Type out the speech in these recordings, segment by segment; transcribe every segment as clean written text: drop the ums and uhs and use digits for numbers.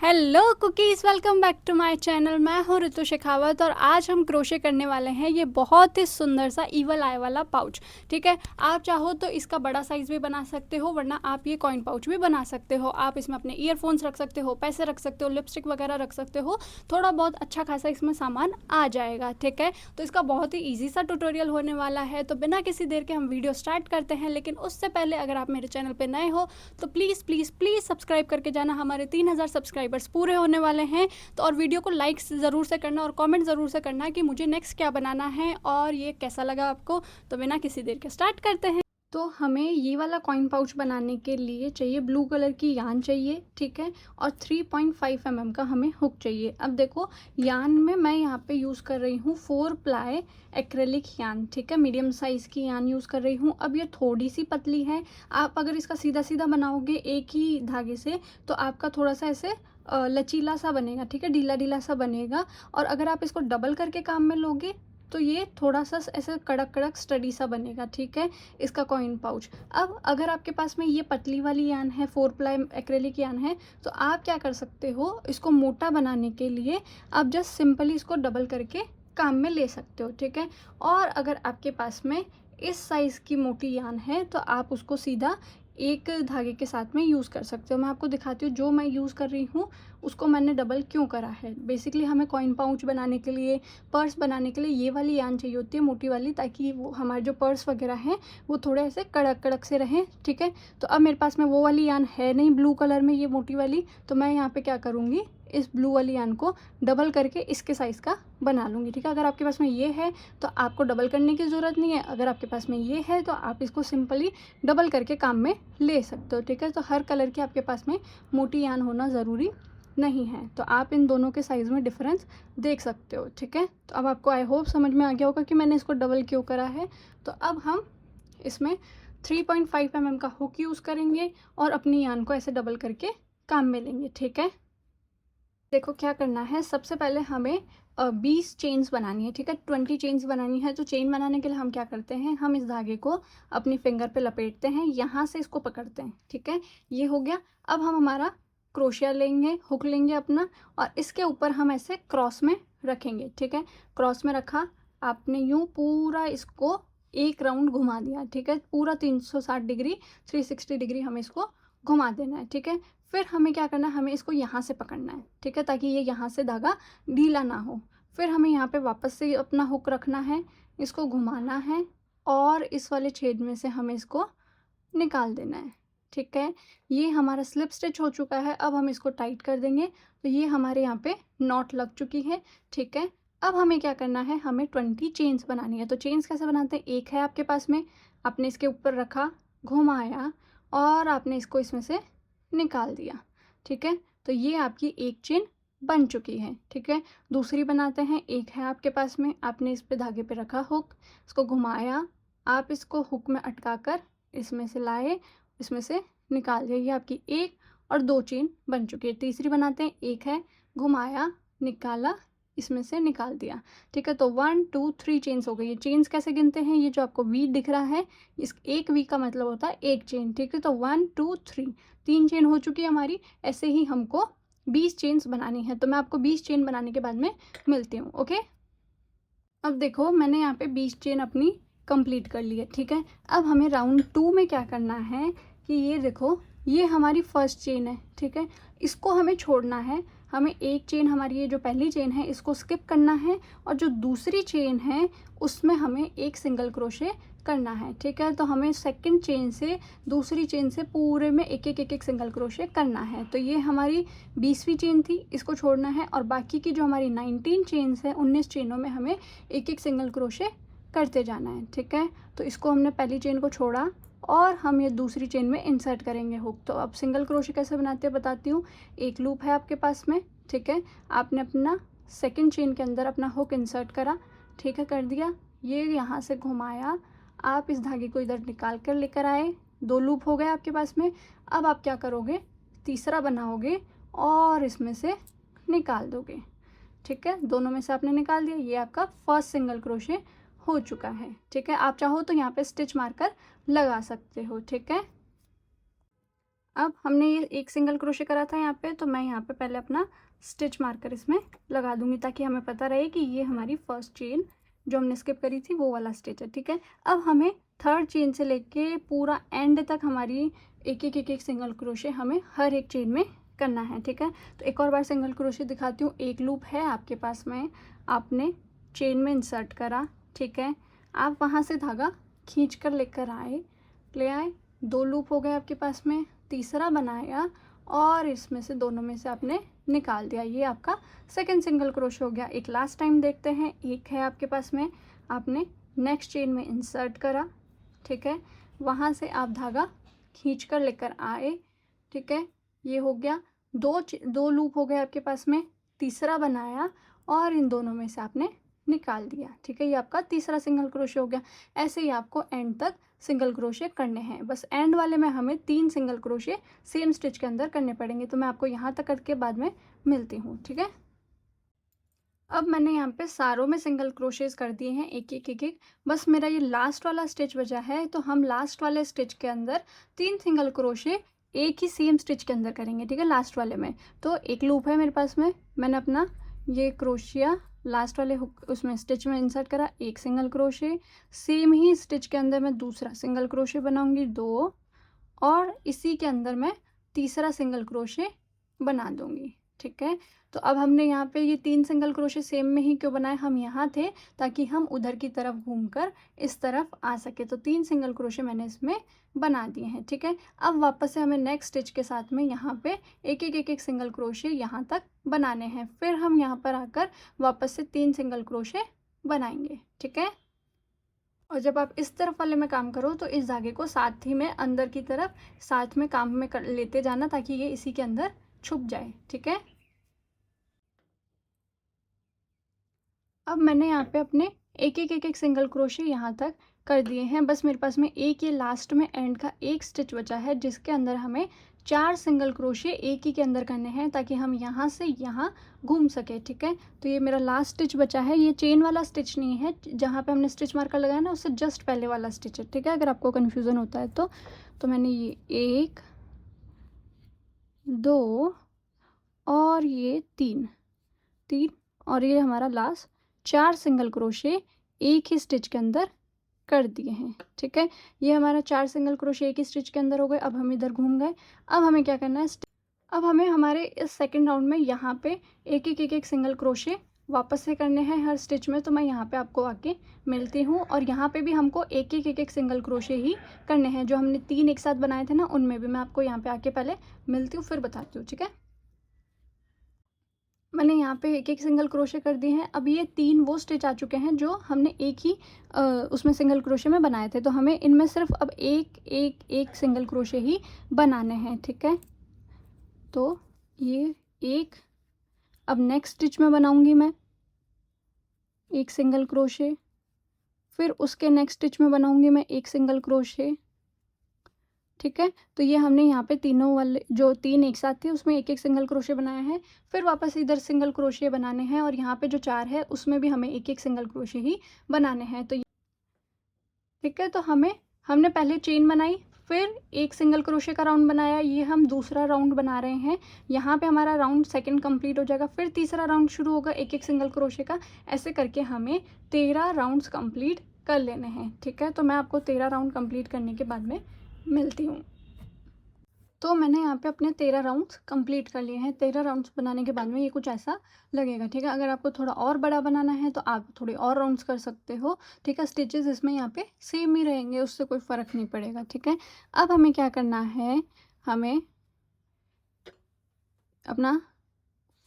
Hello cookies, welcome back to my channel. मैं हूँ ऋतु शेखावत और आज हम क्रोशे करने वाले हैं ये बहुत ही सुंदर सा ईवल आई वाला पाउच। ठीक है, आप चाहो तो इसका बड़ा साइज़ भी बना सकते हो, वरना आप ये कॉइन पाउच भी बना सकते हो। आप इसमें अपने ईयरफोन्स रख सकते हो, पैसे रख सकते हो, लिपस्टिक वगैरह रख सकते हो। थोड़ा बहुत अच्छा खासा इसमें सामान आ जाएगा। ठीक है, तो इसका बहुत ही ईजी सा ट्यूटोरियल होने वाला है। तो बिना किसी देर के हम वीडियो स्टार्ट करते हैं, लेकिन उससे पहले अगर आप मेरे चैनल पर नए हो तो प्लीज़ प्लीज़ प्लीज़ सब्सक्राइब करके जाना। हमारे 3000 सब्सक्राइबर्स पूरे होने वाले हैं। तो और वीडियो को लाइक ज़रूर से करना और कमेंट ज़रूर से करना कि मुझे नेक्स्ट क्या बनाना है और ये कैसा लगा आपको। तो बिना किसी देर के स्टार्ट करते हैं। तो हमें ये वाला कॉइन पाउच बनाने के लिए चाहिए ब्लू कलर की यान चाहिए, ठीक है, और 3.5 mm का हमें हुक चाहिए। अब देखो, यान में मैं यहाँ पे यूज़ कर रही हूँ 4 प्लाई एक्रेलिक यान, ठीक है, मीडियम साइज़ की यान यूज़ कर रही हूँ। अब ये थोड़ी सी पतली है। आप अगर इसका सीधा सीधा बनाओगे एक ही धागे से तो आपका थोड़ा सा ऐसे लचीला सा बनेगा, ठीक है, ढीला ढीला सा बनेगा। और अगर आप इसको डबल करके काम में लोगे तो ये थोड़ा सा ऐसे कड़क कड़क स्टडी सा बनेगा, ठीक है, इसका कॉइन पाउच। अब अगर आपके पास में ये पतली वाली यान है, 4 प्लाई एक्रेलिक यान है, तो आप क्या कर सकते हो, इसको मोटा बनाने के लिए आप जस्ट सिंपली इसको डबल करके काम में ले सकते हो, ठीक है। और अगर आपके पास में इस साइज़ की मोटी यान है तो आप उसको सीधा एक धागे के साथ में यूज़ कर सकते हो। मैं आपको दिखाती हूँ जो मैं यूज़ कर रही हूँ उसको मैंने डबल क्यों करा है। बेसिकली हमें कॉइन पाउच बनाने के लिए, पर्स बनाने के लिए ये वाली यान चाहिए होती है, मोटी वाली, ताकि वो हमारे जो पर्स वगैरह हैं वो थोड़े ऐसे कड़क कड़क से रहें, ठीक है। तो अब मेरे पास में वो वाली यान है नहीं ब्लू कलर में, ये मोटी वाली, तो मैं यहाँ पे क्या करूँगी, इस ब्लू वाली यान को डबल करके इसके साइज़ का बना लूँगी, ठीक है। अगर आपके पास में ये है तो आपको डबल करने की ज़रूरत नहीं है। अगर आपके पास में ये है तो आप इसको सिंपली डबल करके काम में ले सकते हो, ठीक है। तो हर कलर की आपके पास में मोटी यान होना ज़रूरी नहीं है। तो आप इन दोनों के साइज़ में डिफरेंस देख सकते हो, ठीक है। तो अब आपको आई होप समझ में आ गया होगा कि मैंने इसको डबल क्यों करा है। तो अब हम इसमें 3.5 mm का हुक यूज़ करेंगे और अपनी यान को ऐसे डबल करके काम में लेंगे, ठीक है। देखो क्या करना है, सबसे पहले हमें 20 चेन्स बनानी है, ठीक है, 20 चेन्स बनानी है। तो चेन बनाने के लिए हम क्या करते हैं, हम इस धागे को अपनी फिंगर पे लपेटते हैं, यहाँ से इसको पकड़ते हैं, ठीक है, ये हो गया। अब हम हमारा क्रोशिया लेंगे, हुक लेंगे अपना, और इसके ऊपर हम ऐसे क्रॉस में रखेंगे, ठीक है। क्रॉस में रखा आपने, यूँ पूरा इसको एक राउंड घुमा दिया, ठीक है, पूरा 360 डिग्री, 360 डिग्री हमें इसको घुमा देना है, ठीक है। फिर हमें क्या करना है, हमें इसको यहाँ से पकड़ना है, ठीक है, ताकि ये यहाँ से धागा ढीला ना हो। फिर हमें यहाँ पे वापस से अपना हुक रखना है, इसको घुमाना है और इस वाले छेद में से हमें इसको निकाल देना है, ठीक है। ये हमारा स्लिप स्टिच हो चुका है। अब हम इसको टाइट कर देंगे तो ये हमारे यहाँ पे नॉट लग चुकी है, ठीक है। अब हमें क्या करना है, हमें 20 चेन्स बनानी है। तो चेन्स कैसे बनाते हैं, एक है आपके पास में, आपने इसके ऊपर रखा, घुमाया और आपने इसको इसमें से निकाल दिया, ठीक है। तो ये आपकी एक चेन बन चुकी है, ठीक है। दूसरी बनाते हैं, एक है आपके पास में, आपने इस पे धागे पे रखा हुक, इसको घुमाया, आप इसको हुक में अटका कर इसमें से लाए, इसमें से निकाल दिया, ये आपकी एक और दो चेन बन चुकी है। तीसरी बनाते हैं, एक है, घुमाया, निकाला, इसमें से निकाल दिया, ठीक है। तो 1 2 3 चेन्स हो गई। ये चेन्स कैसे गिनते हैं, ये जो आपको वी दिख रहा है, इस एक वी का मतलब होता है एक चेन, ठीक है। तो 1 2 3, 3 चेन हो चुकी है हमारी। ऐसे ही हमको 20 चेन्स बनानी है। तो मैं आपको 20 चेन बनाने के बाद में मिलती हूँ, ओके। अब देखो मैंने यहाँ पे 20 चेन अपनी कंप्लीट कर ली है, ठीक है। अब हमें राउंड 2 में क्या करना है कि ये देखो, ये हमारी फर्स्ट चेन है, ठीक है, इसको हमें छोड़ना है। हमें एक चेन, हमारी ये जो पहली चेन है, इसको स्किप करना है और जो दूसरी चेन है उसमें हमें एक सिंगल क्रोशे करना है, ठीक है। तो हमें सेकंड चेन से, दूसरी चेन से पूरे में एक एक सिंगल क्रोशे करना है। तो ये हमारी 20वीं चेन थी, इसको छोड़ना है और बाकी की जो हमारी 19 चेन्स है, 19 चेनों में हमें एक एक सिंगल क्रोशे करते जाना है, ठीक है। तो इसको हमने पहली चेन को छोड़ा और हम ये दूसरी चेन में इंसर्ट करेंगे हुक। तो अब सिंगल क्रोशे कैसे बनाते हैं बताती हूँ। एक लूप है आपके पास में, ठीक है, आपने अपना सेकंड चेन के अंदर अपना हुक इंसर्ट करा, ठीक है, कर दिया, ये यहाँ से घुमाया, आप इस धागे को इधर निकाल कर लेकर आए, 2 लूप हो गए आपके पास में। अब आप क्या करोगे, तीसरा बनाओगे और इसमें से निकाल दोगे, ठीक है। दोनों में से आपने निकाल दिया, ये आपका फर्स्ट सिंगल क्रोशे हो चुका है, ठीक है। आप चाहो तो यहाँ पे स्टिच मारकर लगा सकते हो, ठीक है। अब हमने ये एक सिंगल क्रोशे करा था यहाँ पे, तो मैं यहाँ पे पहले अपना स्टिच मार्कर इसमें लगा दूंगी ताकि हमें पता रहे कि ये हमारी फर्स्ट चेन जो हमने स्किप करी थी वो वाला स्टिच है। ठीक है, अब हमें थर्ड चेन से लेके पूरा एंड तक हमारी एक एक सिंगल क्रोशे हमें हर एक चेन में करना है। ठीक है, तो एक और बार सिंगल क्रोशे दिखाती हूँ। एक लूप है आपके पास में, आपने चेन में इंसर्ट करा। ठीक है, आप वहाँ से धागा खींच कर लेकर ले आए, 2 लूप हो गए आपके पास में, तीसरा बनाया और इसमें से दोनों में से आपने निकाल दिया। ये आपका सेकंड सिंगल क्रोशे हो गया। एक लास्ट टाइम देखते हैं, एक है आपके पास में, आपने नेक्स्ट चेन में इंसर्ट करा। ठीक है, वहाँ से आप धागा खींच कर लेकर आए। ठीक है, ये हो गया, दो लूप हो गए आपके पास में, तीसरा बनाया और इन दोनों में से आपने निकाल दिया। ठीक है, ये आपका तीसरा सिंगल क्रोशे हो गया। ऐसे ही आपको एंड तक सिंगल क्रोशे करने हैं। बस एंड वाले में हमें 3 सिंगल क्रोशे सेम स्टिच के अंदर करने पड़ेंगे। तो मैं आपको यहाँ तक करके बाद में मिलती हूँ। ठीक है, अब मैंने यहाँ पे सारों में सिंगल क्रोशेज कर दिए हैं, एक एक। बस मेरा ये लास्ट वाला स्टिच बचा है, तो हम लास्ट वाले स्टिच के अंदर 3 सिंगल क्रोशे एक ही सेम स्टिच के अंदर करेंगे। ठीक है, लास्ट वाले में तो एक लूप है मेरे पास में, मैंने अपना ये क्रोशिया लास्ट वाले हुक उसमें स्टिच में इंसर्ट करा, एक सिंगल क्रोशे, सेम ही स्टिच के अंदर मैं दूसरा सिंगल क्रोशे बनाऊंगी 2, और इसी के अंदर मैं तीसरा सिंगल क्रोशे बना दूंगी। ठीक है, तो अब हमने यहाँ पे ये 3 सिंगल क्रोशे सेम में ही क्यों बनाए, हम यहाँ थे ताकि हम उधर की तरफ घूमकर इस तरफ आ सके। तो 3 सिंगल क्रोशे मैंने इसमें बना दिए हैं। ठीक है, अब वापस से हमें नेक्स्ट स्टिच के साथ में यहाँ पे एक एक सिंगल क्रोशे यहाँ तक बनाने हैं। फिर हम यहाँ पर आकर वापस से 3 सिंगल क्रोशे बनाएंगे। ठीक है, और जब आप इस तरफ वाले में काम करो तो इस धागे को साथ ही में अंदर की तरफ साथ में काम में कर लेते जाना ताकि ये इसी के अंदर छुप जाए। ठीक है, अब मैंने यहाँ पे अपने एक एक सिंगल क्रोशे यहाँ तक कर दिए हैं। बस मेरे पास में एक ये लास्ट में एंड का एक स्टिच बचा है जिसके अंदर हमें 4 सिंगल क्रोशे एक ही के अंदर करने हैं ताकि हम यहाँ से यहाँ घूम सके। ठीक है, तो ये मेरा लास्ट स्टिच बचा है। ये चेन वाला स्टिच नहीं है, जहाँ पे हमने स्टिच मार्कर लगाया ना उससे जस्ट पहले वाला स्टिच है। ठीक है, अगर आपको कन्फ्यूज़न होता है तो मैंने ये 1 2 और ये 3 और ये हमारा लास्ट 4 सिंगल क्रोशे एक ही स्टिच के अंदर कर दिए हैं। ठीक है, ये हमारा 4 सिंगल क्रोशे एक ही स्टिच के अंदर हो गए। अब हम इधर घूम गए। अब हमें क्या करना है, अब हमें हमारे इस सेकंड राउंड में यहाँ पे एक एक सिंगल क्रोशे वापस से करने हैं हर स्टिच में। तो मैं यहाँ पे आपको आके मिलती हूँ, और यहाँ पे भी हमको एक एक सिंगल क्रोशे ही करने हैं। जो हमने 3 एक साथ बनाए थे ना, उनमें भी मैं आपको यहाँ पे आके पहले मिलती हूँ, फिर बताती हूँ। ठीक है, मैंने यहाँ पे एक सिंगल क्रोशे कर दिए हैं। अब ये 3 वो स्टिच आ चुके हैं जो हमने एक ही उसमें सिंगल क्रोशे में बनाए थे। तो हमें इनमें सिर्फ अब एक सिंगल क्रोशे ही बनाने हैं। ठीक है, तो ये एक, अब नेक्स्ट स्टिच में बनाऊंगी मैं एक सिंगल क्रोशे, फिर उसके नेक्स्ट स्टिच में बनाऊंगी मैं एक सिंगल क्रोशे। ठीक है, तो ये हमने यहाँ पे तीनों वाले जो 3 एक साथ थे उसमें एक सिंगल क्रोशे बनाया है। फिर वापस इधर सिंगल क्रोशे बनाने हैं, और यहाँ पे जो 4 है उसमें भी हमें एक सिंगल क्रोशे ही बनाने हैं। तो ठीक है, तो हमने पहले चेन बनाई, फिर एक सिंगल क्रोशे का राउंड बनाया, ये हम दूसरा राउंड बना रहे हैं। यहाँ पे हमारा राउंड सेकंड कंप्लीट हो जाएगा, फिर तीसरा राउंड शुरू होगा एक सिंगल क्रोशे का। ऐसे करके हमें 13 राउंड्स कंप्लीट कर लेने हैं। ठीक है, तो मैं आपको 13 राउंड कंप्लीट करने के बाद में मिलती हूँ। तो मैंने यहाँ पे अपने 13 राउंड्स कंप्लीट कर लिए हैं। 13 राउंड्स बनाने के बाद में ये कुछ ऐसा लगेगा। ठीक है, अगर आपको थोड़ा और बड़ा बनाना है तो आप थोड़े और राउंड्स कर सकते हो। ठीक है, स्टिचेस इसमें यहाँ पे सेम ही रहेंगे, उससे कोई फ़र्क नहीं पड़ेगा। ठीक है, अब हमें क्या करना है, हमें अपना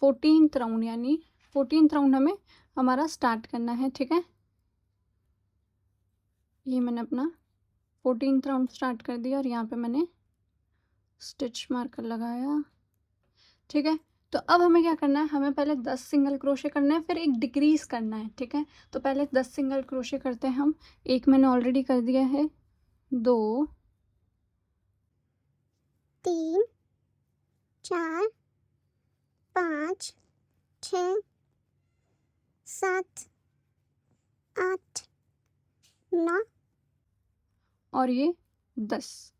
14th राउंड यानी 14th राउंड हमें हमारा स्टार्ट करना है। ठीक है, ये मैंने अपना 14th राउंड स्टार्ट कर दिया और यहाँ पे मैंने स्टिच मार्कर लगाया। ठीक है, तो अब हमें क्या करना है, हमें पहले 10 सिंगल क्रोशे करना है, फिर एक डिक्रीज करना है। ठीक है, तो पहले 10 सिंगल क्रोशे करते हैं हम। एक मैंने ऑलरेडी कर दिया है, 2 3 4 5 6 7 8 9 और ये 10।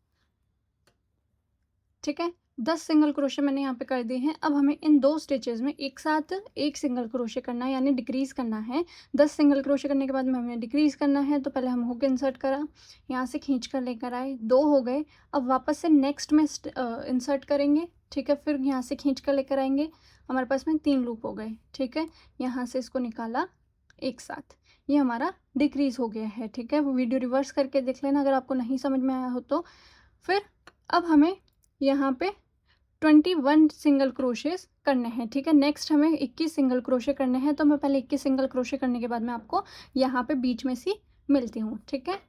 ठीक है। 10 सिंगल क्रोशे मैंने यहाँ पे कर दिए हैं। अब हमें इन 2 स्टिचेज़ में एक साथ एक सिंगल क्रोशे करना है, यानी डिक्रीज़ करना है। 10 सिंगल क्रोशे करने के बाद में हमें डिक्रीज़ करना है। तो पहले हम हुक इंसर्ट करा, यहाँ से खींच कर लेकर आए, 2 हो गए। अब वापस से नेक्स्ट में इंसर्ट करेंगे, ठीक है। फिर यहाँ से खींच कर लेकर आएंगे, हमारे पास में 3 लूप हो गए, ठीक है। यहाँ से इसको निकाला एक साथ, ये हमारा डिक्रीज़ हो गया है, ठीक है। वो वीडियो रिवर्स करके देख लेना अगर आपको नहीं समझ में आया हो तो। फिर अब हमें यहाँ पे 21 सिंगल क्रोशेस करने हैं, ठीक है। नेक्स्ट हमें 21 सिंगल क्रोशे करने हैं। तो मैं पहले 21 सिंगल क्रोशे करने के बाद मैं आपको यहाँ पे बीच में सी मिलती हूँ, ठीक है।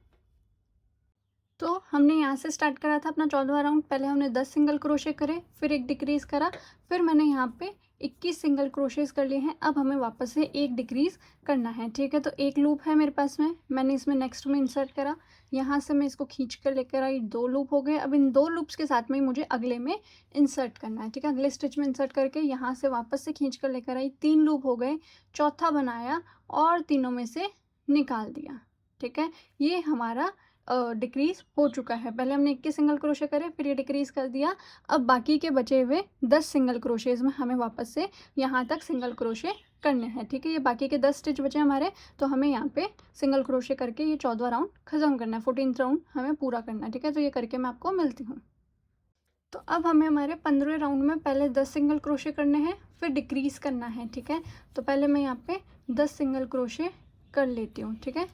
तो हमने यहाँ से स्टार्ट करा था अपना 14वां राउंड। पहले हमने 10 सिंगल क्रोशे करे, फिर एक डिक्रीज़ करा, फिर मैंने यहाँ पे 21 सिंगल क्रोशेस कर लिए हैं। अब हमें वापस से एक डिक्रीज़ करना है, ठीक है। तो एक लूप है मेरे पास में, मैंने इसमें नेक्स्ट में इंसर्ट करा, यहाँ से मैं इसको खींच कर लेकर आई, 2 लूप हो गए। अब इन 2 लूप्स के साथ में ही मुझे अगले में इंसर्ट करना है, ठीक है। अगले स्टिच में इंसर्ट करके यहाँ से वापस से खींच कर लेकर आई, 3 लूप हो गए, चौथा बनाया और तीनों में से निकाल दिया, ठीक है। ये हमारा डिक्रीज़ हो चुका है। पहले हमने 21 सिंगल क्रोशे करे, फिर ये डिक्रीज़ कर दिया। अब बाकी के बचे हुए 10 सिंगल क्रोशेज़ में हमें वापस से यहाँ तक सिंगल क्रोशे करने हैं, ठीक है। ये बाकी के 10 स्टिच बचे हमारे, तो हमें यहाँ पे सिंगल क्रोशे करके ये 14वां राउंड ख़त्म करना है, 14th राउंड हमें पूरा करना है, ठीक है। तो ये करके मैं आपको मिलती हूँ। तो अब हमें हमारे 15वें राउंड में पहले 10 सिंगल क्रोशे करने हैं, फिर डिक्रीज़ करना है, ठीक है। तो पहले मैं यहाँ पे 10 सिंगल क्रोशे कर लेती हूँ, ठीक है।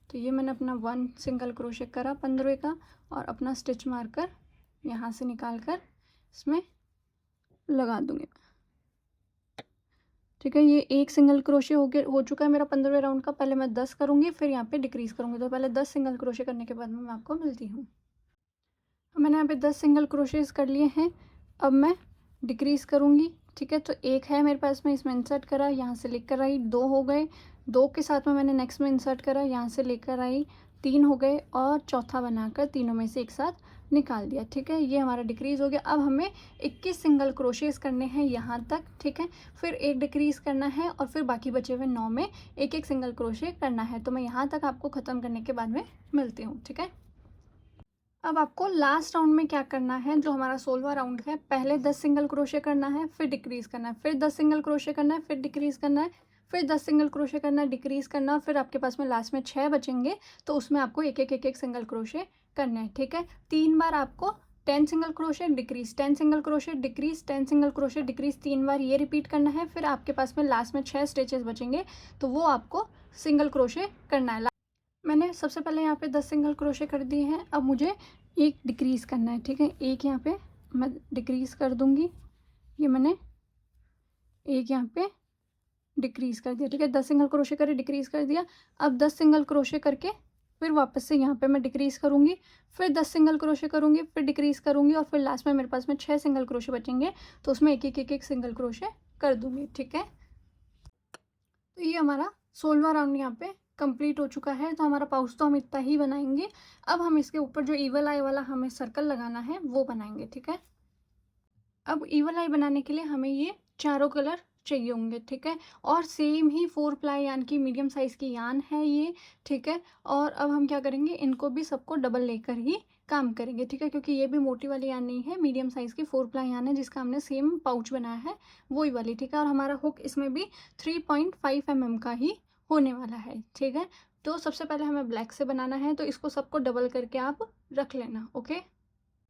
तो ये मैंने अपना 1 सिंगल क्रोशे करा 15वें का, और अपना स्टिच मारकर यहाँ से निकाल कर इसमें लगा दूँगी, ठीक है। ये एक सिंगल क्रोशे हो चुका है मेरा 15वें राउंड का। पहले मैं 10 करूँगी, फिर यहाँ पे डिक्रीज़ करूँगी। तो पहले 10 सिंगल क्रोशे करने के बाद मैं आपको मिलती हूँ। मैंने यहाँ पे 10 सिंगल क्रोशेज़ कर लिए हैं। अब मैं डिक्रीज़ करूँगी, ठीक है। तो एक है मेरे पास में, इसमें इंसर्ट करा, यहाँ से लेकर आई, 2 हो गए। 2 के साथ में मैंने नेक्स्ट में इंसर्ट करा, यहाँ से लेकर आई, 3 हो गए, और चौथा बनाकर तीनों में से एक साथ निकाल दिया, ठीक है। ये हमारा डिक्रीज़ हो गया। अब हमें 21 सिंगल क्रोशेज़ करने हैं यहाँ तक, ठीक है। फिर एक डिक्रीज़ करना है, और फिर बाकी बचे हुए 9 में एक एक सिंगल क्रोशे करना है। तो मैं यहाँ तक आपको ख़त्म करने के बाद में मिलती हूँ, ठीक है। अब आपको लास्ट राउंड में क्या करना है, जो हमारा 16वां राउंड है, पहले 10 सिंगल क्रोशे करना है, फिर डिक्रीज़ करना है, फिर 10 सिंगल क्रोशे करना है, फिर डिक्रीज़ करना है, फिर 10 सिंगल क्रोशे करना है, डिक्रीज़ करना, और फिर आपके पास में लास्ट में 6 बचेंगे। तो उसमें आपको एक एक सिंगल क्रोशे करना है, ठीक है। 3 बार आपको 10 single crochet decrease, 10 single crochet decrease, 10 single crochet decrease, 3 बार ये रिपीट करना है। फिर आपके पास में लास्ट में 6 स्टिचेस बचेंगे, तो वो आपको सिंगल क्रोशे करना है। मैंने सबसे पहले यहाँ पे 10 सिंगल क्रोशे कर दिए हैं। अब मुझे एक डिक्रीज़ करना है, ठीक है। एक यहाँ पे मैं डिक्रीज़ कर दूँगी, ये मैंने एक यहाँ पे डिक्रीज़ कर दिया, ठीक है। 10 सिंगल क्रोशे करे, डिक्रीज़ कर दिया। अब 10 सिंगल क्रोशे करके फिर वापस से यहाँ पे मैं डिक्रीज़ करूँगी, फिर 10 सिंगल क्रोशे करूँगी, फिर डिक्रीज़ करूँगी, और फिर लास्ट में मेरे पास में 6 सिंगल क्रोशे बचेंगे, तो उसमें एक सिंगल क्रोशे कर दूँगी, ठीक है। तो ये हमारा 16वां राउंड यहाँ पे कंप्लीट हो चुका है। तो हमारा पाउच तो हम इतना ही बनाएंगे। अब हम इसके ऊपर जो ईवल आई वाला हमें सर्कल लगाना है वो बनाएंगे, ठीक है। अब ईवल आई बनाने के लिए हमें ये चारों कलर चाहिए होंगे, ठीक है। और सेम ही 4 प्लाई यान की मीडियम साइज़ की यान है ये, ठीक है। और अब हम क्या करेंगे, इनको भी सबको डबल लेकर ही काम करेंगे, ठीक है। क्योंकि ये भी मोटी वाली यान नहीं है, मीडियम साइज़ की 4 प्लाई यान है, जिसका हमने सेम पाउच बनाया है वही वाली, ठीक है। और हमारा हुक इसमें भी 3.5 mm का ही होने वाला है, ठीक है। तो सबसे पहले हमें ब्लैक से बनाना है, तो इसको सबको डबल करके आप रख लेना, ओके।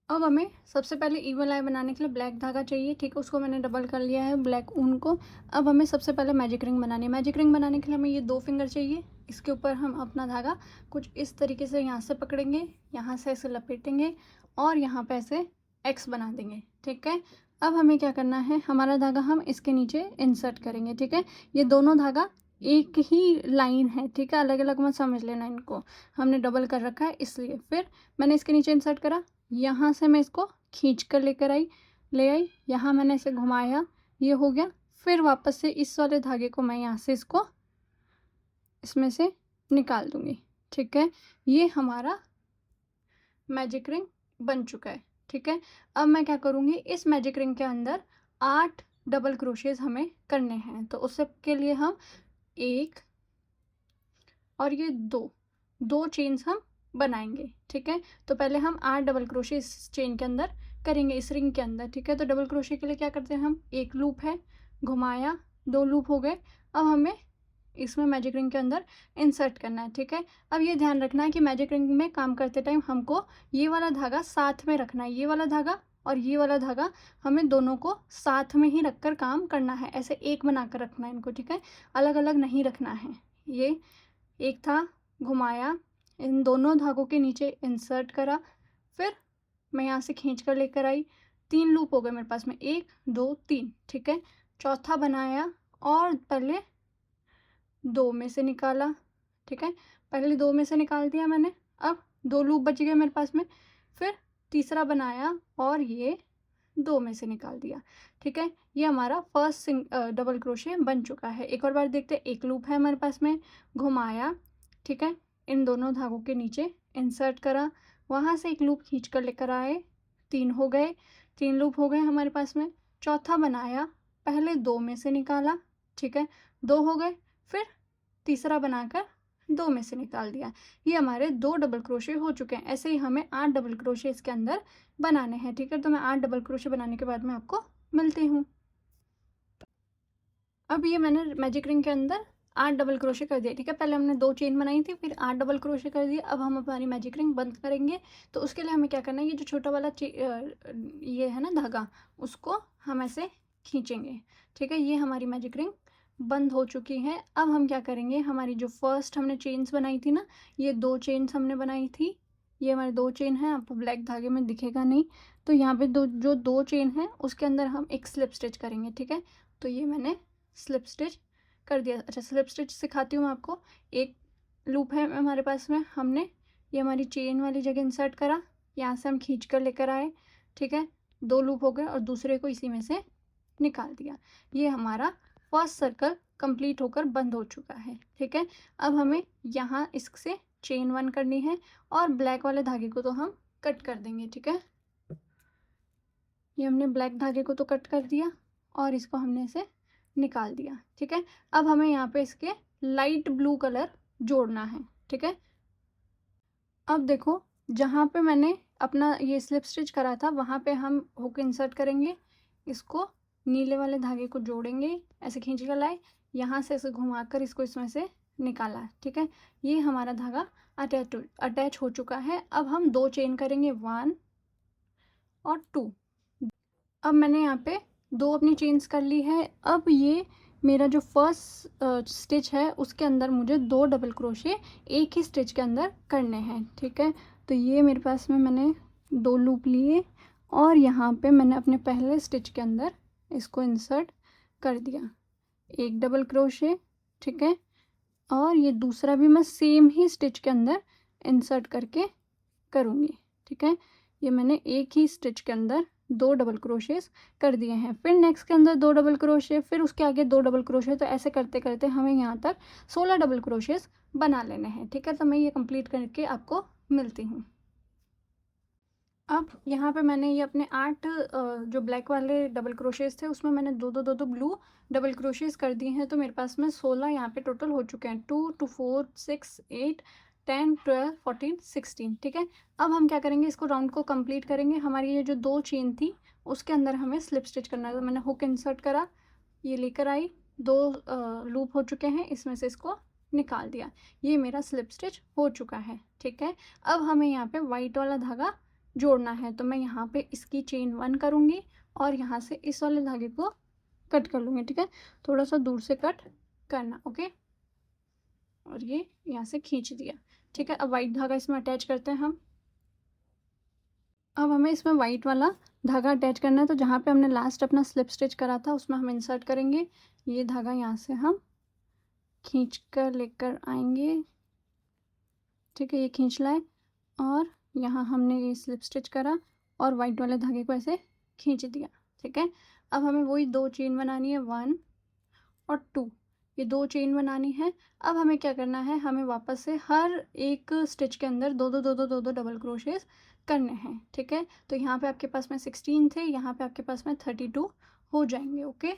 अब हमें सबसे पहले ईवल आई बनाने के लिए ब्लैक धागा चाहिए, ठीक है। उसको मैंने डबल कर लिया है, ब्लैक ऊन को। अब हमें सबसे पहले मैजिक रिंग बनानी है। मैजिक रिंग बनाने के लिए हमें ये 2 फिंगर चाहिए। इसके ऊपर हम अपना धागा कुछ इस तरीके से यहाँ से पकड़ेंगे, यहाँ से ऐसे लपेटेंगे, और यहाँ पे ऐसे एक्स बना देंगे, ठीक है। अब हमें क्या करना है, हमारा धागा हम इसके नीचे इंसर्ट करेंगे, ठीक है। ये दोनों धागा एक ही लाइन है, ठीक है, अलग अलग मत समझ लेना इनको, हमने डबल कर रखा है इसलिए। फिर मैंने इसके नीचे इंसर्ट करा, यहाँ से मैं इसको खींच कर ले आई, यहाँ मैंने इसे घुमाया, ये हो गया। फिर वापस से इस वाले धागे को मैं यहाँ से इसको इसमें से निकाल दूँगी, ठीक है। ये हमारा मैजिक रिंग बन चुका है, ठीक है। अब मैं क्या करूँगी, इस मैजिक रिंग के अंदर 8 डबल क्रोशेज़ हमें करने हैं। तो उस सब के लिए हम 1 और ये 2 चेन्स हम बनाएंगे, ठीक है। तो पहले हम 8 डबल क्रोशे इस चेन के अंदर करेंगे इस रिंग के अंदर, ठीक है। तो डबल क्रोशे के लिए क्या करते हैं हम, एक लूप है, घुमाया, 2 लूप हो गए। अब हमें इसमें मैजिक रिंग के अंदर इंसर्ट करना है, ठीक है। अब ये ध्यान रखना है कि मैजिक रिंग में काम करते टाइम हमको ये वाला धागा साथ में रखना है, ये वाला धागा और ये वाला धागा हमें दोनों को साथ में ही रखकर काम करना है, ऐसे एक बनाकर रखना है इनको, ठीक है, अलग अलग नहीं रखना है। ये एक था, घुमाया, इन दोनों धागों के नीचे इंसर्ट करा, फिर मैं यहाँ से खींच कर लेकर आई, 3 लूप हो गए मेरे पास में, 1 2 3, ठीक है। चौथा बनाया और पहले 2 में से निकाला, ठीक है, पहले 2 में से निकाल दिया मैंने, अब 2 लूप बच गए मेरे पास में, फिर तीसरा बनाया और ये 2 में से निकाल दिया, ठीक है। ये हमारा फर्स्ट डबल क्रोशे बन चुका है। एक और बार देखते हैं, एक लूप है हमारे पास में, घुमाया, ठीक है, इन दोनों धागों के नीचे इंसर्ट करा, वहाँ से एक लूप खींच कर लेकर आए, 3 हो गए, 3 लूप हो गए हमारे पास में। चौथा बनाया, पहले 2 में से निकाला, ठीक है, 2 हो गए, फिर तीसरा बनाकर 2 में से निकाल दिया। ये हमारे 2 डबल क्रोशे हो चुके हैं। ऐसे ही हमें 8 डबल क्रोशे इसके अंदर बनाने हैं, ठीक है। तो मैं 8 डबल क्रोशे बनाने के बाद में आपको मिलती हूँ। अब ये मैंने मैजिक रिंग के अंदर 8 डबल क्रोशे कर दिए, ठीक है। पहले हमने 2 चेन बनाई थी, फिर 8 डबल क्रोशे कर दिए। अब हम हमारी मैजिक रिंग बंद करेंगे, तो उसके लिए हमें क्या करना है, ये जो छोटा वाला ये है ना धागा, उसको हम ऐसे खींचेंगे, ठीक है। ये हमारी मैजिक रिंग बंद हो चुकी है। अब हम क्या करेंगे, हमारी जो फर्स्ट हमने चेन्स बनाई थी ना, ये 2 चेन्स हमने बनाई थी, ये हमारे 2 चेन हैं, आपको ब्लैक धागे में दिखेगा नहीं, तो यहाँ पे जो 2 चेन हैं उसके अंदर हम एक स्लिप स्टिच करेंगे, ठीक है। तो ये मैंने स्लिप स्टिच कर दिया। अच्छा, स्लिप स्टिच सिखाती हूँ मैं आपको। एक लूप है हमारे पास में, हमने ये हमारी चेन वाली जगह इंसर्ट करा, यहाँ से हम खींच कर लेकर आए, ठीक है, 2 लूप हो गए और दूसरे को इसी में से निकाल दिया। ये हमारा फर्स्ट सर्कल कंप्लीट होकर बंद हो चुका है, ठीक है। अब हमें यहाँ इससे चेन 1 करनी है और ब्लैक वाले धागे को तो हम कट कर देंगे, ठीक है। ये हमने ब्लैक धागे को तो कट कर दिया और इसको हमने इसे निकाल दिया, ठीक है। अब हमें यहाँ पे इसके लाइट ब्लू कलर जोड़ना है, ठीक है। अब देखो, जहाँ पे मैंने अपना ये स्लिप स्टिच करा था वहाँ पे हम हुक इंसर्ट करेंगे, इसको नीले वाले धागे को जोड़ेंगे, ऐसे खींच कर लाए, यहाँ से ऐसे घुमाकर इसको इसमें से निकाला, ठीक है। ये हमारा धागा अटैच हो चुका है। अब हम 2 चेन करेंगे, 1 और 2। अब मैंने यहाँ पे 2 अपनी चेन्स कर ली है। अब ये मेरा जो फर्स्ट स्टिच है उसके अंदर मुझे 2 डबल क्रोशे एक ही स्टिच के अंदर करने हैं, ठीक है। तो ये मेरे पास में मैंने 2 लूप लिए और यहाँ पे मैंने अपने पहले स्टिच के अंदर इसको इंसर्ट कर दिया, 1 डबल क्रोशे, ठीक है। और ये दूसरा भी मैं सेम ही स्टिच के अंदर इंसर्ट करके करूँगी, ठीक है। ये मैंने एक ही स्टिच के अंदर 2 डबल क्रोशेस कर दिए हैं, फिर नेक्स्ट के अंदर 2 डबल क्रोशे, फिर उसके आगे 2 डबल क्रोशे। तो ऐसे करते करते हमें यहाँ तक 16 डबल क्रोशेस बना लेने हैं, ठीक है। तो मैं ये कंप्लीट करके आपको मिलती हूँ। अब यहाँ पे मैंने ये अपने 8 जो ब्लैक वाले डबल क्रोशेस थे उसमें मैंने 2 ब्लू डबल क्रोशेस कर दिए हैं। तो मेरे पास में 16 यहाँ पे टोटल हो चुके हैं, 2 2 4 6 8 10 12 14 16, ठीक है। अब हम क्या करेंगे, इसको राउंड को कंप्लीट करेंगे। हमारी ये जो 2 चेन थी उसके अंदर हमें स्लिप स्टिच करना है। तो मैंने हुक इंसर्ट करा, ये लेकर आई, 2 लूप हो चुके हैं, इसमें से इसको निकाल दिया, ये मेरा स्लिप स्टिच हो चुका है, ठीक है। अब हमें यहाँ पे वाइट वाला धागा जोड़ना है, तो मैं यहाँ पे इसकी चेन 1 करूँगी और यहाँ से इस वाले धागे को कट कर लूँगी, ठीक है। थोड़ा सा दूर से कट करना, ओके। और ये यहाँ से खींच दिया, ठीक है। अब वाइट धागा इसमें अटैच करते हैं हम। अब हमें इसमें वाइट वाला धागा अटैच करना है, तो जहाँ पे हमने लास्ट अपना स्लिप स्टिच करा था उसमें हम इंसर्ट करेंगे। ये धागा यहाँ से हम खींच कर लेकर आएंगे, ठीक है, ये खींच लाए और यहाँ हमने ये स्लिप स्टिच करा और वाइट वाले धागे को ऐसे खींच दिया, ठीक है। अब हमें वही 2 चेन बनानी है, 1 और 2, ये 2 चेन बनानी है। अब हमें क्या करना है, हमें वापस से हर एक स्टिच के अंदर 2 डबल क्रोशेस करने हैं, ठीक है। तो यहाँ पे आपके पास में 16 थे, यहाँ पे आपके पास में 32 हो जाएंगे, ओके।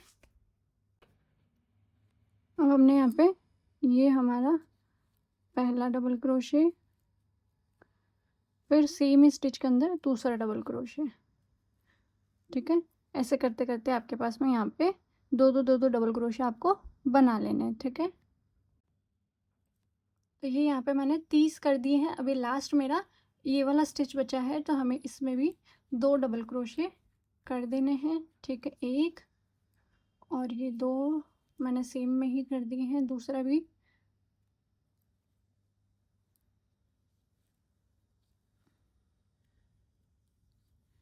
अब हमने यहाँ पे ये हमारा पहला डबल क्रोशे, फिर सेम ही स्टिच के अंदर दूसरा डबल क्रोशे, ठीक है। ऐसे करते करते आपके पास में यहाँ पे दो डबल क्रोशे आपको बना लेने हैं। ठीक है, तो ये यहाँ पे मैंने 30 कर दिए हैं। अभी लास्ट मेरा ये वाला स्टिच बचा है, तो हमें इसमें भी 2 डबल क्रोशे कर देने हैं। ठीक है, एक और ये 2 मैंने सेम में ही कर दिए हैं, दूसरा भी।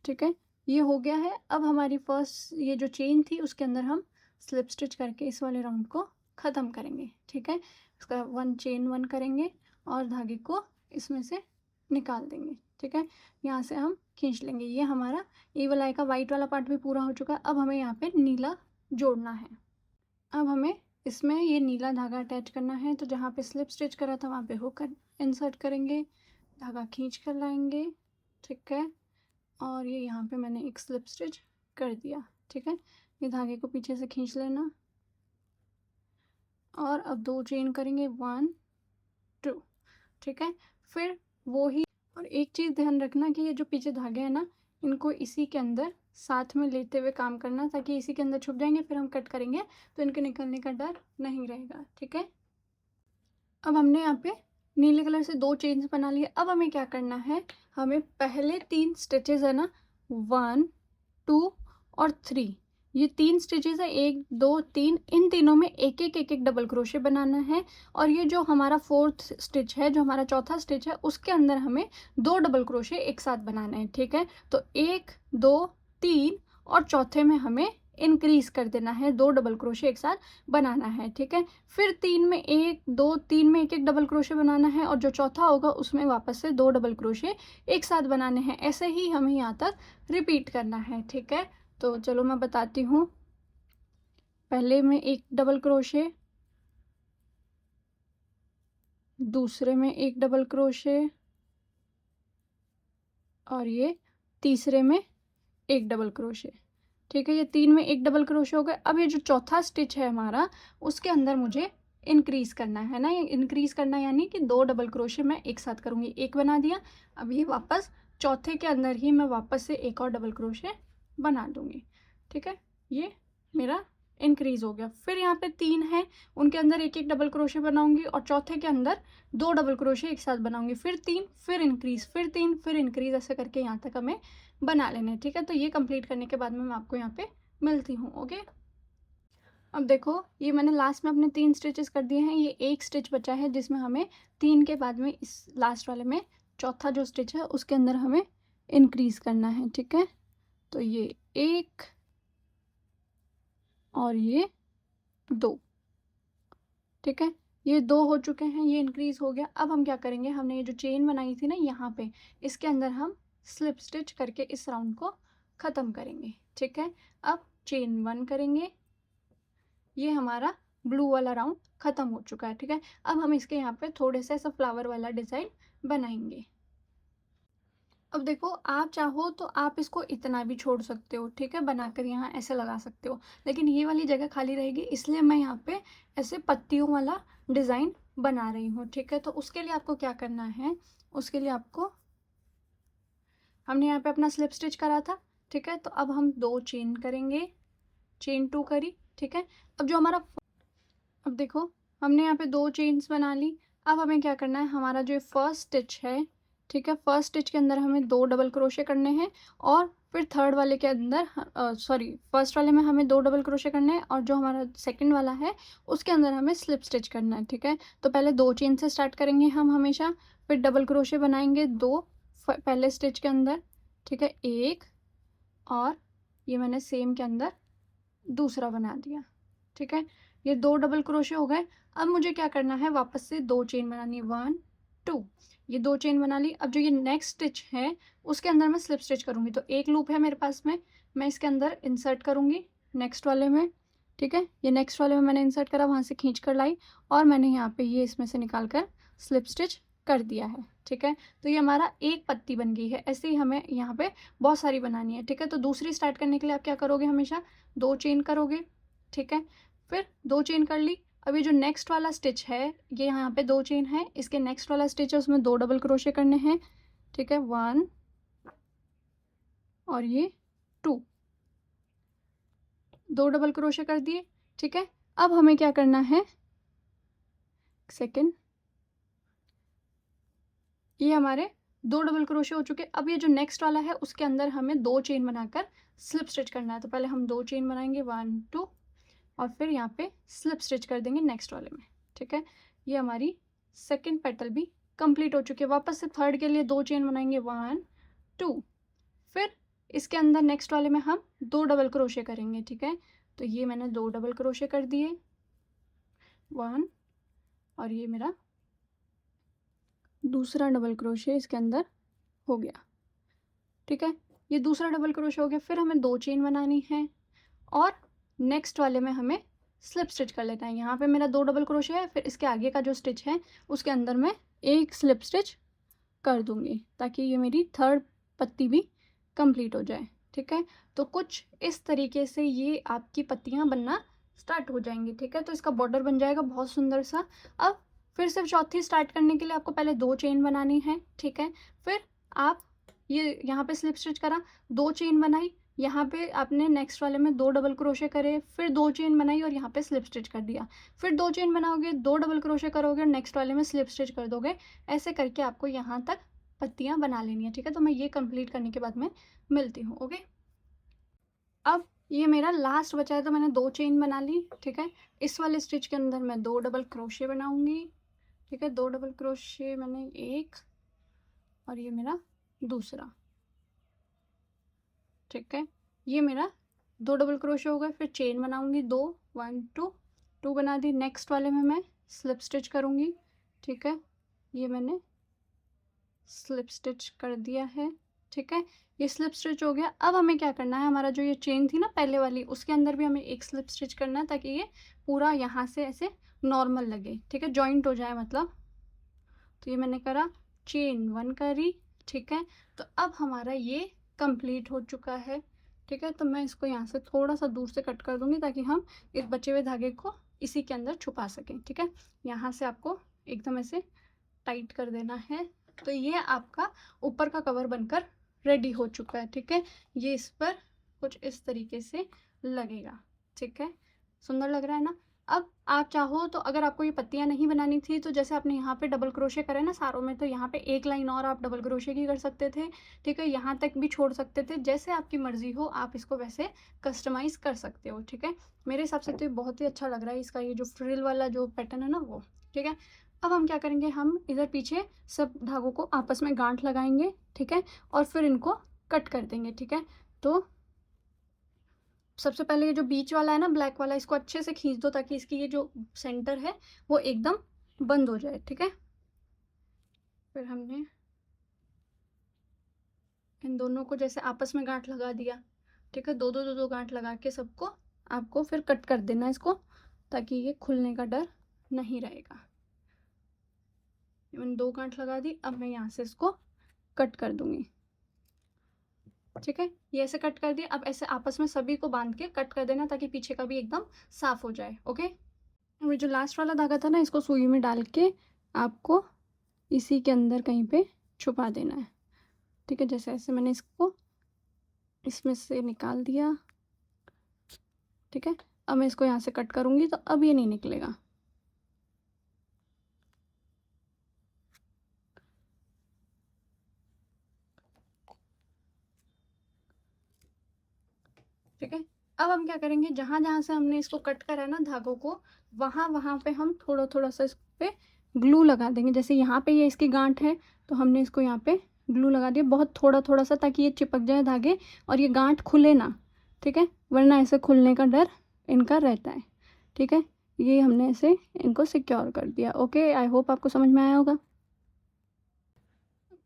ठीक है, ये हो गया है। अब हमारी फर्स्ट ये जो चेन थी उसके अंदर हम स्लिप स्टिच करके इस वाले राउंड को ख़त्म करेंगे। ठीक है, उसका 1 चेन 1 करेंगे और धागे को इसमें से निकाल देंगे। ठीक है, यहाँ से हम खींच लेंगे। ये हमारा ये वाला का वाइट वाला पार्ट भी पूरा हो चुका है। अब हमें यहाँ पे नीला जोड़ना है। अब हमें इसमें ये नीला धागा अटैच करना है। तो जहाँ पे स्लिप स्टिच करा था वहाँ पे हुक इंसर्ट करेंगे, धागा खींच कर लाएंगे। ठीक है, और ये यहाँ पे मैंने एक स्लिप स्टिच कर दिया। ठीक है, ये धागे को पीछे से खींच लेना और अब 2 चेन करेंगे 1 2। ठीक है, फिर वो ही। और एक चीज़ ध्यान रखना कि ये जो पीछे धागे हैं ना, इनको इसी के अंदर साथ में लेते हुए काम करना, ताकि इसी के अंदर छुप जाएंगे, फिर हम कट करेंगे तो इनके निकलने का डर नहीं रहेगा। ठीक है, अब हमने यहाँ पे नीले कलर से 2 चेन्स बना लिए। अब हमें क्या करना है, हमें पहले 3 स्टिचेस है ना, 1 2 और 3, ये 3 स्टिचेस है, 1 2 3, इन तीनों में एक एक डबल क्रोशे बनाना है। और ये जो हमारा 4th स्टिच है, जो हमारा चौथा स्टिच है, उसके अंदर हमें 2 डबल क्रोशे एक साथ बनाना है। ठीक है, तो 1 2 3 और चौथे में हमें इंक्रीज कर देना है, 2 डबल क्रोशे एक साथ बनाना है। ठीक है, फिर 3 में 1 2 3 में एक डबल क्रोशे बनाना है, और जो चौथा होगा उसमें वापस से 2 डबल क्रोशे एक साथ बनाने हैं। ऐसे ही हमें यहाँ तक रिपीट करना है। ठीक है, तो चलो मैं बताती हूँ। पहले में एक डबल क्रोशे, दूसरे में एक डबल क्रोशे, और ये तीसरे में एक डबल क्रोशे। ठीक है, ये 3 में एक डबल क्रोशे हो गए। अब ये जो चौथा स्टिच है हमारा, उसके अंदर मुझे इंक्रीज करना है ना, ये इंक्रीज करना यानी कि 2 डबल क्रोशे मैं एक साथ करूँगी। एक बना दिया, अब ये वापस चौथे के अंदर ही मैं वापस से एक और डबल क्रोशे बना दूँगी। ठीक है, ये मेरा इंक्रीज हो गया। फिर यहाँ पे 3 है, उनके अंदर एक एक डबल क्रोशे बनाऊंगी, और चौथे के अंदर 2 डबल क्रोशे एक साथ बनाऊंगी। फिर 3, फिर इंक्रीज, फिर 3, फिर इंक्रीज, ऐसे करके यहाँ तक हमें बना लेना है। ठीक है, तो ये कंप्लीट करने के बाद में मैं आपको यहाँ पे मिलती हूँ। ओके, अब देखो, ये मैंने लास्ट में अपने 3 स्टिचेस कर दिए हैं। ये एक स्टिच बचा है जिसमें हमें 3 के बाद में इस लास्ट वाले में चौथा जो स्टिच है उसके अंदर हमें इंक्रीज करना है। ठीक है, तो ये 1 और ये 2। ठीक है, ये 2 हो चुके हैं, ये इंक्रीज हो गया। अब हम क्या करेंगे, हमने ये जो चेन बनाई थी ना यहाँ पे, इसके अंदर हम स्लिप स्टिच करके इस राउंड को ख़त्म करेंगे। ठीक है, अब चेन 1 करेंगे, ये हमारा ब्लू वाला राउंड ख़त्म हो चुका है। ठीक है, अब हम इसके यहाँ पे थोड़े से ऐसा फ्लावर वाला डिज़ाइन बनाएंगे। अब देखो, आप चाहो तो आप इसको इतना भी छोड़ सकते हो। ठीक है, बनाकर यहाँ ऐसे लगा सकते हो, लेकिन ये वाली जगह खाली रहेगी, इसलिए मैं यहाँ पे ऐसे पत्तियों वाला डिज़ाइन बना रही हूँ। ठीक है, तो उसके लिए आपको क्या करना है, उसके लिए आपको, हमने यहाँ पे अपना स्लिप स्टिच करा था। ठीक है, तो अब हम 2 चेन करेंगे, चेन 2 करी। ठीक है, अब जो हमारा, अब देखो, हमने यहाँ पे 2 चेन्स बना ली। अब हमें क्या करना है, हमारा जो फर्स्ट स्टिच है, ठीक है, फर्स्ट स्टिच के अंदर हमें 2 डबल क्रोशे करने हैं, और फिर थर्ड वाले के अंदर सॉरी, फर्स्ट वाले में हमें 2 डबल क्रोशे करने हैं, और जो हमारा सेकंड वाला है उसके अंदर हमें स्लिप स्टिच करना है। ठीक है, तो पहले 2 चेन से स्टार्ट करेंगे हम हमेशा, फिर डबल क्रोशे बनाएंगे 2 पहले स्टिच के अंदर। ठीक है, 1, और ये मैंने सेम के अंदर दूसरा बना दिया। ठीक है, ये 2 डबल क्रोशे हो गए। अब मुझे क्या करना है, वापस से 2 चेन बनानी है, 1 2, ये 2 चेन बना ली। अब जो ये नेक्स्ट स्टिच है उसके अंदर मैं स्लिप स्टिच करूँगी, तो एक लूप है मेरे पास में, मैं इसके अंदर इंसर्ट करूँगी नेक्स्ट वाले में। ठीक है, ये नेक्स्ट वाले में मैंने इंसर्ट करा, वहाँ से खींच कर लाई, और मैंने यहाँ पे ये इसमें से निकाल कर स्लिप स्टिच कर दिया है। ठीक है, तो ये हमारा एक पत्ती बन गई है। ऐसे ही हमें यहाँ पे बहुत सारी बनानी है। ठीक है, तो दूसरी स्टार्ट करने के लिए आप क्या करोगे, हमेशा 2 चेन करोगे। ठीक है, फिर 2 चेन कर ली। अभी जो नेक्स्ट वाला स्टिच है, ये यहाँ पे 2 चेन है, इसके नेक्स्ट वाला स्टिच है उसमें 2 डबल क्रोशे करने हैं। ठीक है, 1 और ये 2। 2 डबल क्रोशे कर दिए, ठीक है। अब हमें क्या करना है, सेकंड, ये हमारे 2 डबल क्रोशे हो चुके। अब ये जो नेक्स्ट वाला है उसके अंदर हमें 2 चेन बनाकर स्लिप स्टिच करना है। तो पहले हम 2 चेन बनाएंगे, 1 2, और फिर यहाँ पे स्लिप स्टिच कर देंगे नेक्स्ट वाले में, ठीक है। ये हमारी सेकंड पेटल भी कंप्लीट हो चुकी है। वापस से थर्ड के लिए 2 चेन बनाएंगे, 1 2, फिर इसके अंदर नेक्स्ट वाले में हम 2 डबल क्रोशे करेंगे, ठीक है। तो ये मैंने 2 डबल क्रोशे कर दिए, 1, और ये मेरा दूसरा डबल क्रोशे इसके अंदर हो गया, ठीक है। ये दूसरा डबल क्रोशे हो गया। फिर हमें 2 चेन बनानी है और नेक्स्ट वाले में हमें स्लिप स्टिच कर लेना है। यहाँ पे मेरा 2 डबल क्रोशे है, फिर इसके आगे का जो स्टिच है उसके अंदर मैं एक स्लिप स्टिच कर दूंगी ताकि ये मेरी थर्ड पत्ती भी कंप्लीट हो जाए, ठीक है। तो कुछ इस तरीके से ये आपकी पत्तियाँ बनना स्टार्ट हो जाएंगी, ठीक है। तो इसका बॉर्डर बन जाएगा बहुत सुंदर सा। अब फिर से चौथी स्टार्ट करने के लिए आपको पहले 2 चेन बनानी है, ठीक है। फिर आप ये यहाँ पे स्लिप स्टिच करा, 2 चेन बनाई, यहाँ पे आपने नेक्स्ट वाले में 2 डबल क्रोशे करे, फिर 2 चेन बनाई और यहाँ पे स्लिप स्टिच कर दिया। फिर 2 चेन बनाओगे, 2 डबल क्रोशे करोगे, नेक्स्ट वाले में स्लिप स्टिच कर दोगे। ऐसे करके आपको यहाँ तक पत्तियाँ बना लेनी है, ठीक है। तो मैं ये कंप्लीट करने के बाद में मिलती हूँ, ओके। अब ये मेरा लास्ट बचा है, तो मैंने 2 चेन बना ली, ठीक है। इस वाले स्टिच के अंदर मैं 2 डबल क्रोशे बनाऊंगी, ठीक है। 2 डबल क्रोशे मैंने एक, और ये मेरा दूसरा, ठीक है। ये मेरा 2 डबल क्रोशे हो गए। फिर चेन बनाऊंगी 2, 1 2, 2 बना दी। नेक्स्ट वाले में मैं स्लिप स्टिच करूंगी, ठीक है। ये मैंने स्लिप स्टिच कर दिया है, ठीक है। ये स्लिप स्टिच हो गया। अब हमें क्या करना है, हमारा जो ये चेन थी ना पहले वाली, उसके अंदर भी हमें एक स्लिप स्टिच करना है ताकि ये पूरा यहाँ से ऐसे नॉर्मल लगे, ठीक है, जॉइंट हो जाए मतलब। तो ये मैंने करा, चेन 1 करी, ठीक है। तो अब हमारा ये कंप्लीट हो चुका है, ठीक है। तो मैं इसको यहाँ से थोड़ा सा दूर से कट कर दूंगी ताकि हम इस बचे हुए धागे को इसी के अंदर छुपा सकें, ठीक है। यहाँ से आपको एकदम ऐसे टाइट कर देना है। तो ये आपका ऊपर का कवर बनकर रेडी हो चुका है, ठीक है। ये इस पर कुछ इस तरीके से लगेगा, ठीक है। सुंदर लग रहा है ना। अब आप चाहो तो अगर आपको ये पत्तियां नहीं बनानी थी तो जैसे आपने यहाँ पे डबल क्रोशे करे ना सारों में, तो यहाँ पे एक लाइन और आप डबल क्रोशे की कर सकते थे, ठीक है। यहाँ तक भी छोड़ सकते थे, जैसे आपकी मर्जी हो आप इसको वैसे कस्टमाइज कर सकते हो, ठीक है। मेरे हिसाब से तो ये बहुत ही अच्छा लग रहा है, इसका ये जो फ्रिल वाला जो पैटर्न है ना वो, ठीक है। अब हम क्या करेंगे, हम इधर पीछे सब धागों को आपस में गांठ लगाएंगे, ठीक है, और फिर इनको कट कर देंगे, ठीक है। तो सबसे पहले ये जो बीच वाला है ना ब्लैक वाला, इसको अच्छे से खींच दो ताकि इसकी ये जो सेंटर है वो एकदम बंद हो जाए, ठीक है। फिर हमने इन दोनों को जैसे आपस में गांठ लगा दिया, ठीक है। दो गांठ लगा के सबको आपको फिर कट कर देना इसको, ताकि ये खुलने का डर नहीं रहेगा। मैंने 2 गांठ लगा दी। अब मैं यहाँ से इसको कट कर दूंगी, ठीक है। ये ऐसे कट कर दिया। अब ऐसे आपस में सभी को बांध के कट कर देना ताकि पीछे का भी एकदम साफ हो जाए, ओके। और जो लास्ट वाला धागा था ना, इसको सुई में डाल के आपको इसी के अंदर कहीं पे छुपा देना है, ठीक है। जैसे ऐसे मैंने इसको इसमें से निकाल दिया, ठीक है। अब मैं इसको यहाँ से कट करूँगी तो अब ये नहीं निकलेगा, ठीक है। अब हम क्या करेंगे, जहाँ जहाँ से हमने इसको कट करा है ना धागों को, वहाँ वहाँ पे हम थोड़ा थोड़ा सा इस पे ग्लू लगा देंगे। जैसे यहाँ पे ये इसकी गांठ है तो हमने इसको यहाँ पे ग्लू लगा दिया, बहुत थोड़ा थोड़ा सा, ताकि ये चिपक जाए धागे और ये गांठ खुले ना, ठीक है, वरना ऐसे खुलने का डर इनका रहता है, ठीक है। ये हमने ऐसे इनको सिक्योर कर दिया, ओके। आई होप आपको समझ में आया होगा।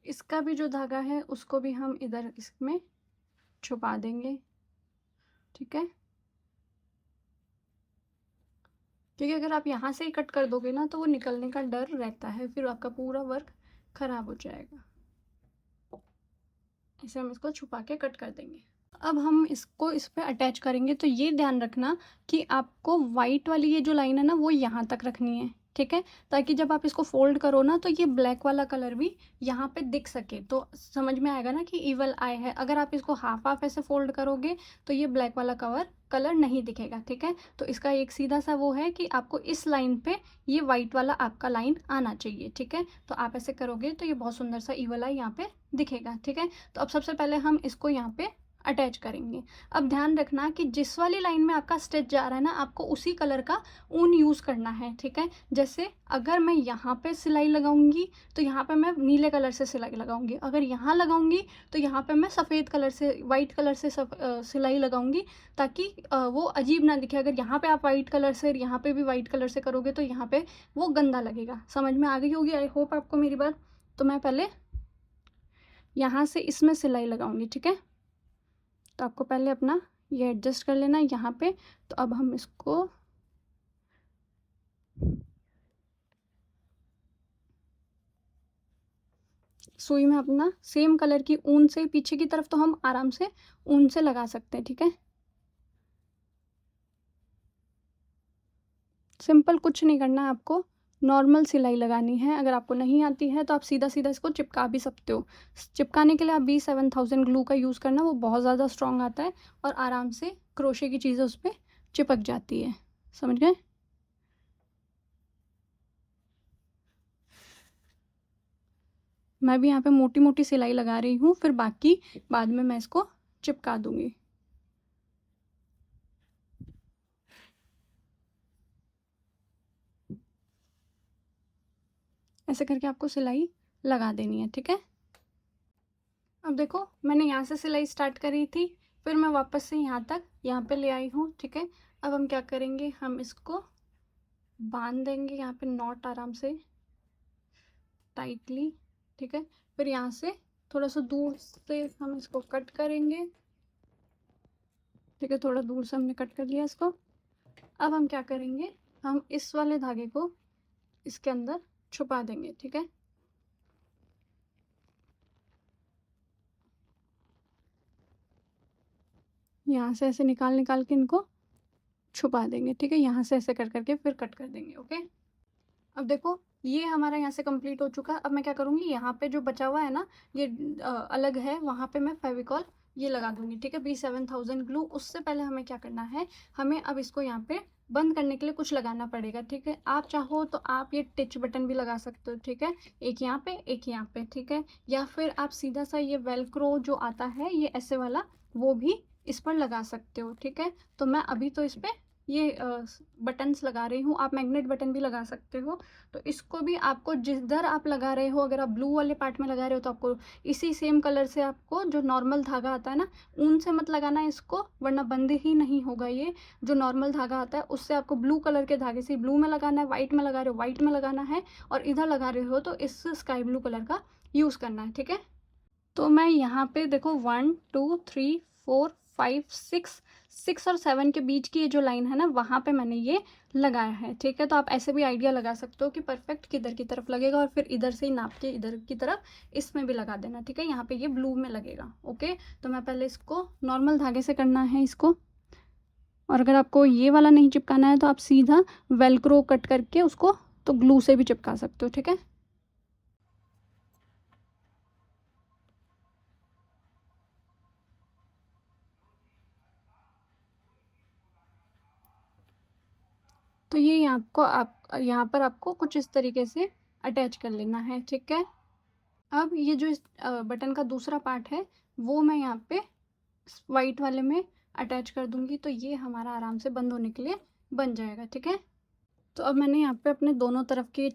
इसका भी जो धागा है उसको भी हम इधर इसमें छुपा देंगे, ठीक है। क्योंकि अगर आप यहाँ से ही कट कर दोगे ना तो वो निकलने का डर रहता है, फिर आपका पूरा वर्क खराब हो जाएगा। ऐसे हम इसको छुपा के कट कर देंगे। अब हम इसको इस पे अटैच करेंगे, तो ये ध्यान रखना कि आपको वाइट वाली ये जो लाइन है ना वो यहाँ तक रखनी है, ठीक है, ताकि जब आप इसको फोल्ड करो ना तो ये ब्लैक वाला कलर भी यहाँ पे दिख सके, तो समझ में आएगा ना कि ईवल आई है। अगर आप इसको हाफ हाफ ऐसे फोल्ड करोगे तो ये ब्लैक वाला कलर नहीं दिखेगा। ठीक है, तो इसका एक सीधा सा वो है कि आपको इस लाइन पे ये वाइट वाला आपका लाइन आना चाहिए। ठीक है, तो आप ऐसे करोगे तो ये बहुत सुंदर सा ईवल आई यहाँ पे दिखेगा। ठीक है, तो अब सबसे पहले हम इसको यहाँ पे अटैच करेंगे। अब ध्यान रखना कि जिस वाली लाइन में आपका स्टिच जा रहा है ना, आपको उसी कलर का ऊन यूज़ करना है। ठीक है, जैसे अगर मैं यहाँ पे सिलाई लगाऊंगी तो यहाँ पे मैं नीले कलर से सिलाई लगाऊंगी, अगर यहाँ लगाऊंगी तो यहाँ पे मैं सफ़ेद कलर से, वाइट कलर से सिलाई लगाऊंगी, ताकि वो अजीब ना दिखे। अगर यहाँ पे आप वाइट कलर से, यहाँ पे भी वाइट कलर से करोगे तो यहाँ पे वो गंदा लगेगा। समझ में आ गई होगी आई होप आपको मेरी बात। तो मैं पहले यहाँ से इसमें सिलाई लगाऊंगी। ठीक है, तो आपको पहले अपना ये एडजस्ट कर लेना है यहाँ पे। तो अब हम इसको सुई में अपना सेम कलर की ऊन से पीछे की तरफ तो हम आराम से ऊन से लगा सकते हैं। ठीक है, सिंपल, कुछ नहीं करना है आपको, नॉर्मल सिलाई लगानी है। अगर आपको नहीं आती है तो आप सीधा सीधा इसको चिपका भी सकते हो। चिपकाने के लिए आप B7000 ग्लू का यूज़ करना, वो बहुत ज़्यादा स्ट्रॉन्ग आता है और आराम से क्रोशे की चीज़ें उस पर चिपक जाती है। समझ गए? मैं भी यहाँ पे मोटी मोटी सिलाई लगा रही हूँ, फिर बाकी बाद में मैं इसको चिपका दूंगी। ऐसे करके आपको सिलाई लगा देनी है। ठीक है, अब देखो मैंने यहाँ से सिलाई स्टार्ट करी थी, फिर मैं वापस से यहाँ तक यहाँ पे ले आई हूँ। ठीक है, अब हम क्या करेंगे, हम इसको बांध देंगे यहाँ पे नॉट आराम से टाइटली। ठीक है, फिर यहाँ से थोड़ा सा दूर से हम इसको कट करेंगे। ठीक है, थोड़ा दूर से हमने कट कर लिया इसको। अब हम क्या करेंगे, हम इस वाले धागे को इसके अंदर छुपा देंगे। ठीक है, यहाँ से ऐसे निकाल निकाल के इनको छुपा देंगे। ठीक है, यहाँ से ऐसे कर करके फिर कट कर देंगे। ओके, अब देखो ये हमारा यहाँ से कंप्लीट हो चुका है। अब मैं क्या करूँगी, यहाँ पे जो बचा हुआ है ना, ये अलग है, वहाँ पे मैं फेविकॉल ये लगा दूंगी। ठीक है, B7000 ग्लू। उससे पहले हमें क्या करना है, हमें अब इसको यहाँ पे बंद करने के लिए कुछ लगाना पड़ेगा। ठीक है, आप चाहो तो आप ये टिच बटन भी लगा सकते हो। ठीक है, एक यहाँ पे एक यहाँ पे। ठीक है, या फिर आप सीधा सा ये वेलक्रो जो आता है ये ऐसे वाला, वो भी इस पर लगा सकते हो। ठीक है, तो मैं अभी तो इस पर ये बटन्स लगा रही हूँ, आप मैग्नेट बटन भी लगा सकते हो। तो इसको भी आपको जिधर आप लगा रहे हो, अगर आप ब्लू वाले पार्ट में लगा रहे हो तो आपको इसी सेम कलर से, आपको जो नॉर्मल धागा आता है ना, ऊन से मत लगाना है इसको, वरना बंद ही नहीं होगा। ये जो नॉर्मल धागा आता है उससे आपको ब्लू कलर के धागे से ब्लू में लगाना है, वाइट में लगा रहे हो वाइट में लगाना है, और इधर लगा रहे हो तो इस स्काई ब्लू कलर का यूज़ करना है। ठीक है, तो मैं यहाँ पे देखो 1 2 3 4 5 6 और 7 के बीच की ये जो लाइन है ना, वहाँ पे मैंने ये लगाया है। ठीक है, तो आप ऐसे भी आइडिया लगा सकते हो कि परफेक्ट किधर की तरफ लगेगा, और फिर इधर से ही नाप के इधर की तरफ इसमें भी लगा देना। ठीक है, यहाँ पे ये ब्लू में लगेगा। ओके, तो मैं पहले इसको नॉर्मल धागे से करना है इसको, और अगर आपको ये वाला नहीं चिपकाना है तो आप सीधा वेलक्रो कट करके उसको तो ग्लू से भी चिपका सकते हो। ठीक है, तो ये आपको आप यहाँ पर आपको कुछ इस तरीके से अटैच कर लेना है। ठीक है, अब ये जो इस बटन का दूसरा पार्ट है वो मैं यहाँ पे वाइट वाले में अटैच कर दूंगी, तो ये हमारा आराम से बंद होने के लिए बन जाएगा। ठीक है, तो अब मैंने यहाँ पे अपने दोनों तरफ के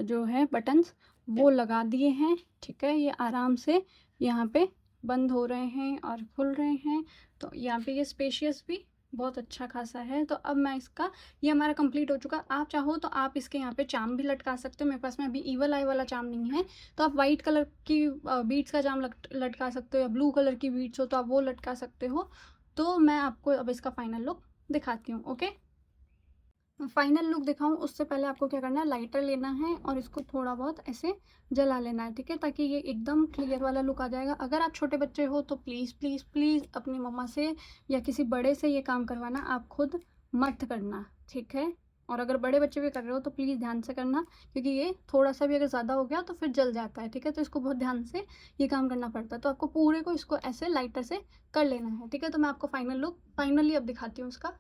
जो है बटन्स वो लगा दिए हैं। ठीक है, ये आराम से यहाँ पे बंद हो रहे हैं और खुल रहे हैं, तो यहाँ पे ये स्पेशियस भी बहुत अच्छा खासा है। तो अब मैं इसका, ये हमारा कंप्लीट हो चुका। आप चाहो तो आप इसके यहाँ पे चाम भी लटका सकते हो। मेरे पास में अभी ईवल आई वाला चाम नहीं है, तो आप वाइट कलर की बीड्स का चाम लटका सकते हो, या ब्लू कलर की बीड्स हो तो आप वो लटका सकते हो। तो मैं आपको अब इसका फाइनल लुक दिखाती हूँ। ओके, फाइनल लुक दिखाऊं उससे पहले आपको क्या करना है, लाइटर लेना है और इसको थोड़ा बहुत ऐसे जला लेना है। ठीक है, ताकि ये एकदम क्लियर वाला लुक आ जाएगा। अगर आप छोटे बच्चे हो तो प्लीज़ प्लीज़ प्लीज़ अपनी मम्मा से या किसी बड़े से ये काम करवाना, आप खुद मत करना। ठीक है, और अगर बड़े बच्चे भी कर रहे हो तो प्लीज़ ध्यान से करना, क्योंकि ये थोड़ा-सा भी अगर ज़्यादा हो गया तो फिर जल जाता है, ठीक है? तो इसको बहुत ध्यान से ये काम करना पड़ता है। तो आपको पूरे को इसको ऐसे लाइटर से कर लेना है, ठीक है? तो मैं आपको फाइनल लुक फाइनली अब दिखाती हूँ उसका।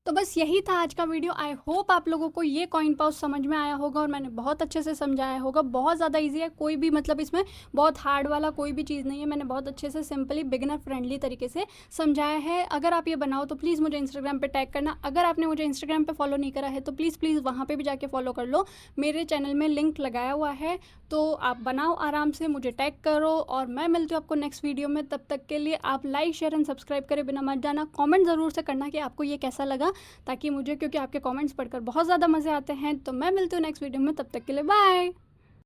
तो बस यही था आज का वीडियो। आई होप आप लोगों को ये कॉइन पाउच समझ में आया होगा और मैंने बहुत अच्छे से समझाया होगा। बहुत ज़्यादा इजी है, कोई भी मतलब इसमें बहुत हार्ड वाला कोई भी चीज़ नहीं है। मैंने बहुत अच्छे से सिंपली बिगिनर फ्रेंडली तरीके से समझाया है। अगर आप ये बनाओ तो प्लीज़ मुझे इंस्टाग्राम पे टैग करना। अगर आपने मुझे इंस्टाग्राम पे फॉलो नहीं करा है तो प्लीज़ वहाँ पर भी जाके फॉलो कर लो। मेरे चैनल में लिंक लगाया हुआ है, तो आप बनाओ आराम से, मुझे टैग करो और मैं मिलती हूँ आपको नेक्स्ट वीडियो में। तब तक के लिए आप लाइक शेयर एंड सब्सक्राइब करे बिना मत जाना। कमेंट ज़रूर से करना कि आपको ये कैसा लगा, ताकि मुझे, क्योंकि आपके कमेंट्स पढ़कर बहुत ज़्यादा मज़े आते हैं। तो मैं मिलती हूँ नेक्स्ट वीडियो में, तब तक के लिए बाय।